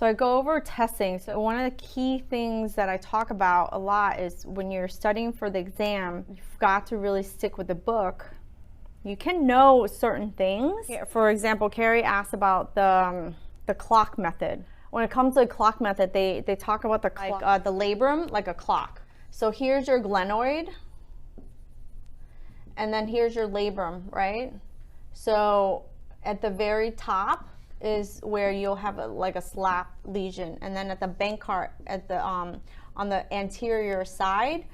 So I go over testing. So one of the key things that I talk about a lot is when you're studying for the exam, you've got to really stick with the book. You can know certain things. For example, Carrie asked about the clock method. When it comes to the clock method, they talk about the clock, the labrum like a clock. So here's your glenoid, and then here's your labrum, right? So at the very top is where you'll have like a slap lesion, and then at the Bankart, at the on the anterior side,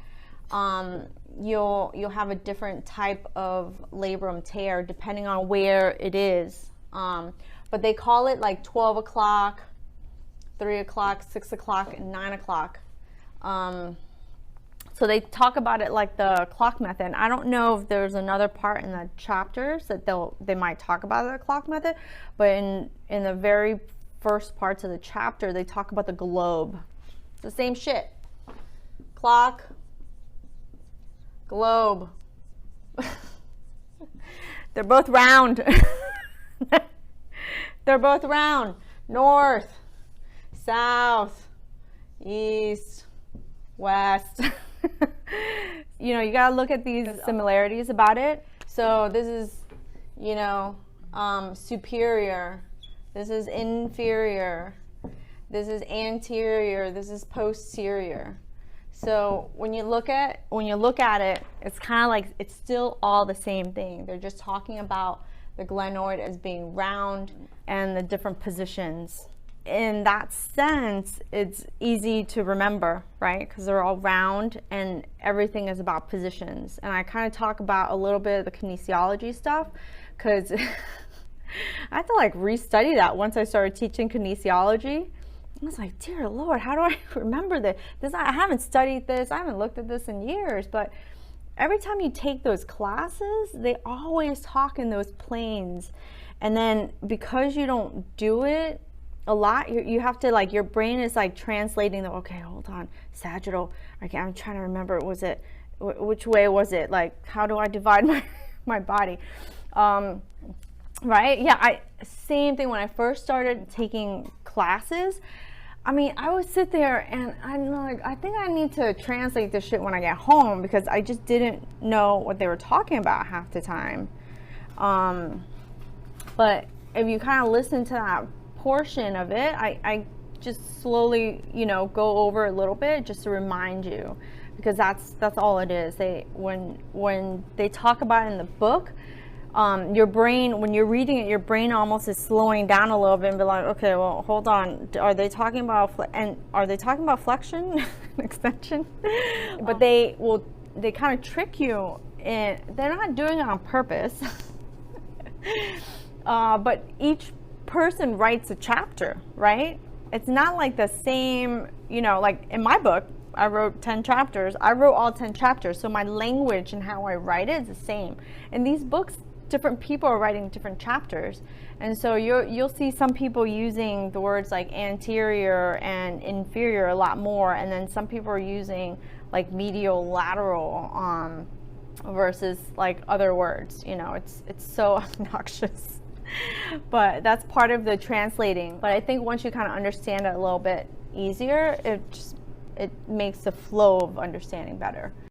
you'll have a different type of labrum tear depending on where it is. But they call it like 12 o'clock, 3 o'clock, 6 o'clock, and 9 o'clock. So they talk about it like the clock method. I don't know if there's another part in the chapters that they might talk about the clock method, but in the very first parts of the chapter, they talk about the globe. It's the same shit. Clock, globe. They're both round. They're both round. North, south, east, west. You know, you gotta look at these similarities about it. So this is, you know, superior. This is inferior. This is anterior. This is posterior. So when you look at it, it's kind of like it's still all the same thing. They're just talking about the glenoid as being round and the different positions. In that sense, it's easy to remember, right? Because they're all round and everything is about positions. And I kind of talk about a little bit of the kinesiology stuff because I had to like restudy that once I started teaching kinesiology. I was like, dear Lord, how do I remember this? I haven't studied this, I haven't looked at this in years, but every time you take those classes, they always talk in those planes. And then because you don't do it a lot, you have to like, your brain is like translating the, okay, hold on, sagittal. Okay, I'm trying to remember, which way was it? Like, how do I divide my body? Right? Yeah, same thing when I first started taking classes. I mean, I would sit there and I'm like, I think I need to translate this shit when I get home because I just didn't know what they were talking about half the time. But if you kind of listen to that portion of it, I just slowly, you know, go over a little bit just to remind you, because that's all it is. When they talk about it in the book, your brain, when you're reading it, your brain almost is slowing down a little bit and be like, okay, well, hold on. Are they talking about flexion, extension? But they kind of trick you, and they're not doing it on purpose. But each person writes a chapter, right? It's not like the same, you know, like in my book, I wrote 10 chapters. I wrote all 10 chapters, so my language and how I write it is the same. In these books, different people are writing different chapters, and so you'll see some people using the words like anterior and inferior a lot more, and then some people are using like medial lateral versus like other words. You know, it's so obnoxious, but that's part of the translating. But I think once you kind of understand it a little bit easier, it makes the flow of understanding better.